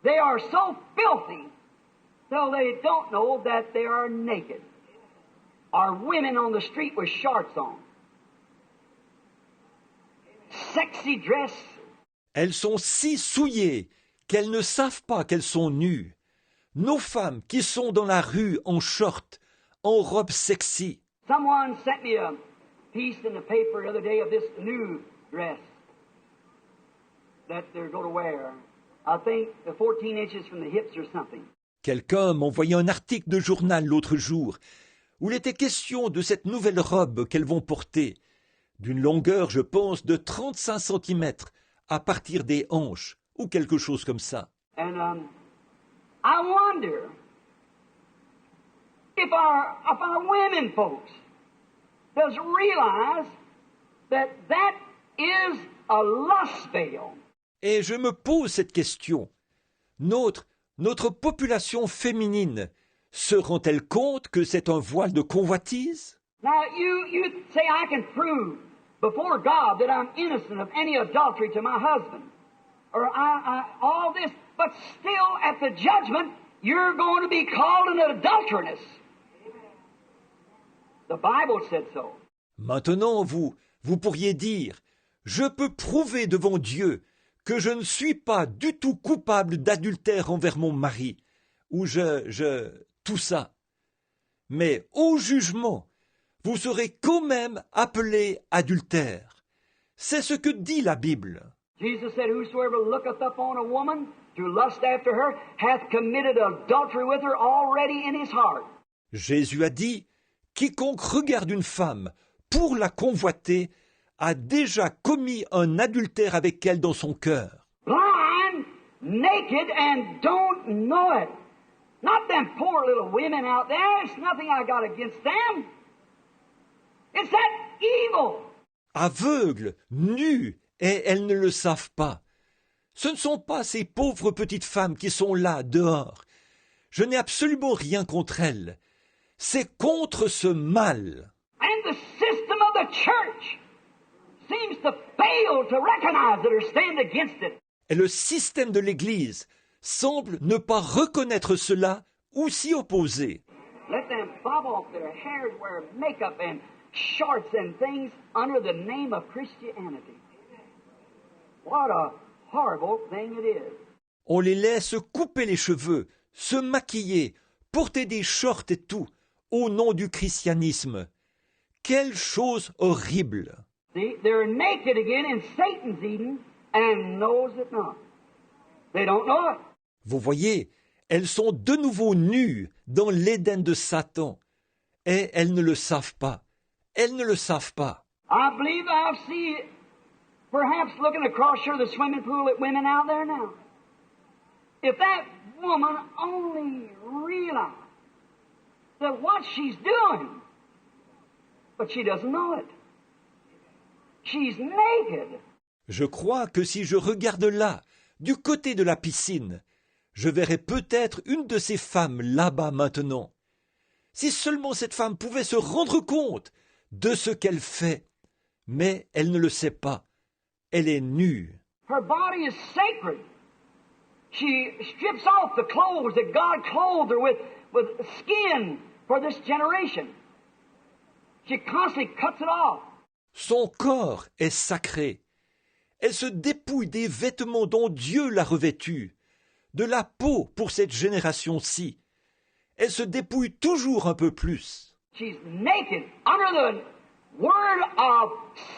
They are so filthy till they don't know that they are naked. Or women on the street with shorts on. Sexy dress. Elles sont si souillées qu'elles ne savent pas qu'elles sont nues. Nos femmes qui sont dans la rue en short, en robe sexy. Someone sent me a piece in the paper the other day of this new dress that they're going to wear. I think 14 inches from the hips or something. Quelqu'un m'envoyait un article de journal l'autre jour où il était question de cette nouvelle robe qu'elles vont porter, d'une longueur, je pense, de 35 cm à partir des hanches, ou quelque chose comme ça. And I wonder if our women folks does realize that is a lust veil. Et je me pose cette question. Notre population féminine se rend-elle compte que c'est un voile de convoitise? Now you say I can prove before God that I'm innocent of any adultery to my husband, or I all this, but still at the judgment you're going to be called an adulteress. The Bible said so. Maintenant, vous pourriez dire, je peux prouver devant Dieu que je ne suis pas du tout coupable d'adultère envers mon mari, ou tout ça. Mais au jugement, vous serez quand même appelé adultère. C'est ce que dit la Bible. Jesus said, whosoever looketh upon a woman to lust after her hath committed adultery with her already in his heart. Jésus a dit, quiconque regarde une femme pour la convoiter a déjà commis un adultère avec elle dans son cœur. Blind, naked, and don't know it. Not them poor little women out there. It's nothing I got against them. It's that evil. Aveugles, nus, et elles ne le savent pas. Ce ne sont pas ces pauvres petites femmes qui sont là, dehors. Je n'ai absolument rien contre elles. C'est contre ce mal. And the system of the church seems to fail to recognize it or stand against it. Et le système de l'Église semble ne pas reconnaître cela ou s'y opposer. Let them bob off their hairs, wear makeup and shorts and things under the name of Christianity. What a horrible thing it is. On les laisse couper les cheveux, se maquiller, porter des shorts et tout, au nom du christianisme. Quelle chose horrible! See, they're naked again in Satan's Eden and knows it not. They don't know it. Vous voyez, elles sont de nouveau nues dans l'Éden de Satan, et elles ne le savent pas. Elles ne le savent pas. I believe I've seen, perhaps looking across here the swimming pool at women out there now. If that woman only realized that what she's doing, but she doesn't know it. She's naked. Je crois que si je regarde là, du côté de la piscine, je verrai peut-être une de ces femmes là-bas maintenant. Si seulement cette femme pouvait se rendre compte de ce qu'elle fait, mais elle ne le sait pas. Elle est nue. Her body is sacred. She strips off the clothes that God clothed her with skin for this generation. She constantly cuts it off. Son corps est sacré. Elle se dépouille des vêtements dont Dieu l'a revêtue, de la peau pour cette génération-ci. Elle se dépouille toujours un peu plus. She's naked under the word of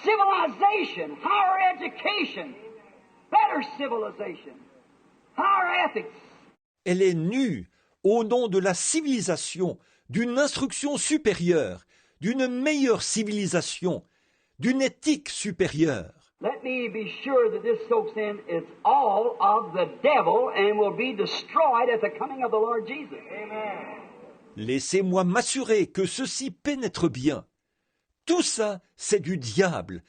civilization, higher education, better civilization, higher ethics. Elle est nue au nom de la civilisation, d'une instruction supérieure, d'une meilleure civilisation, d'une éthique supérieure. Let me be sure that this soaks in, it's all of the devil and will be destroyed at the coming of the Lord Jesus. Amen. Laissez-moi m'assurer que ceci pénètre bien. Tout ça, c'est du diable,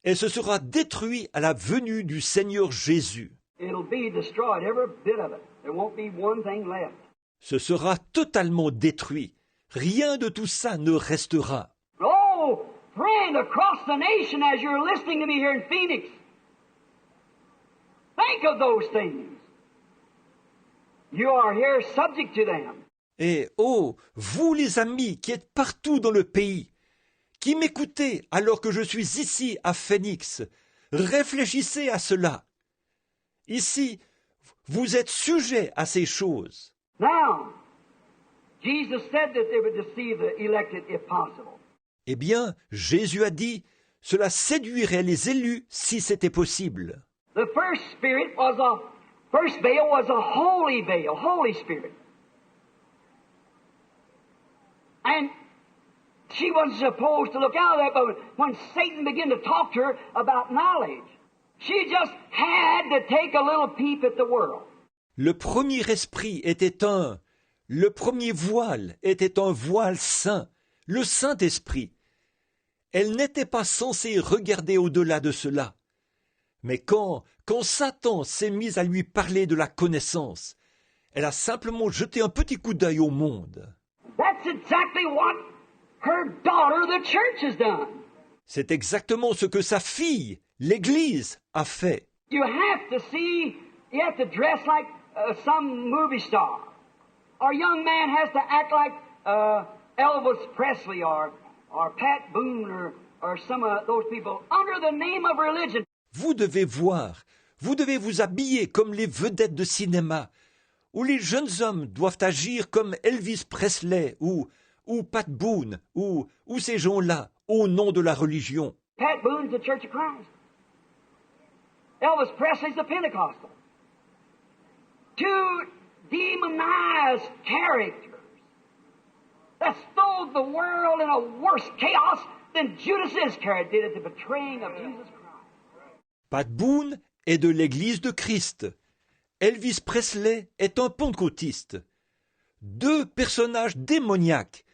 et ce sera détruit à la venue du Seigneur Jésus. It'll be destroyed, every bit of it. There won't be one thing left. Ce sera totalement détruit. Rien de tout ça ne restera. Oh, friend, across the nation as you're listening to me here in Phoenix, think of those things. You are here subject to them. Et oh, vous les amis qui êtes partout dans le pays, qui m'écoutez alors que je suis ici à Phoenix, réfléchissez à cela. Ici, vous êtes sujets à ces choses. Now, Jesus said that they would deceive the elected if possible. Eh bien, Jésus a dit, cela séduirait les élus si c'était possible. The first veil was a holy veil, Holy Spirit. And she wasn't supposed to look out of that, but when Satan began to talk to her about knowledge, she just had to take a little peep at the world. Le premier voile était un voile saint, le Saint-Esprit. Elle n'était pas censée regarder au-delà de cela. Mais quand Satan s'est mis à lui parler de la connaissance, elle a simplement jeté un petit coup d'œil au monde. That's exactly what her daughter, the church, has done. C'est exactement ce que sa fille, l'Église, a fait. You have to dress like some movie star. Or a young man has to act like Elvis Presley or Pat Boone or some of those people under the name of religion. Vous devez vous habiller comme les vedettes de cinéma, où les jeunes hommes doivent agir comme Elvis Presley ou Pat Boone ou ces gens-là, au nom de la religion. Pat Boone's the Church of Christ. Elvis Presley's the Pentecostal. Two demonized characters that stole the world in a worse chaos than Judas Iscariot did at the betraying of Jesus Christ. Pat Boone est de l'Église de Christ. Elvis Presley est un pentecôtiste. Deux personnages démoniaques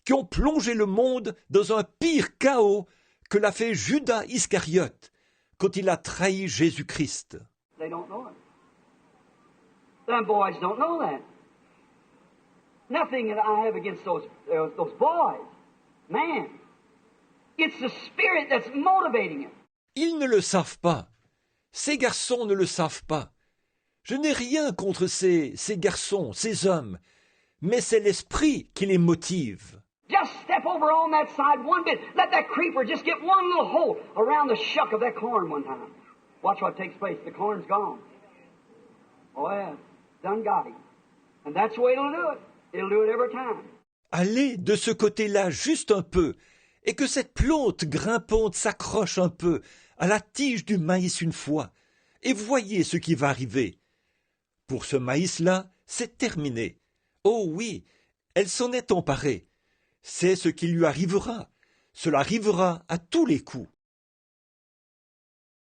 qui ont plongé le monde dans un pire chaos que l'a fait Judas Iscariote quand il a trahi Jésus-Christ. They don't know it. Them boys don't know that. Nothing that I have against those boys. Man, it's the Spirit that's motivating them. Ils ne le savent pas. Ces garçons ne le savent pas. Je n'ai rien contre ces garçons, ces hommes, mais c'est l'esprit qui les motive. Just step over on that side one bit. Let that creeper just get one little hole around the shuck of that corn one time. Watch what takes place. The corn's gone. Oh yeah, done got him. And that's the way it'll do it. It'll do it every time. Allez de ce côté-là juste un peu, et que cette plante grimpante s'accroche un peu à la tige du maïs une fois, et voyez ce qui va arriver. Pour ce maïs-là, c'est terminé. Oh oui, elle s'en est emparée. C'est ce qui lui arrivera. Cela arrivera à tous les coups.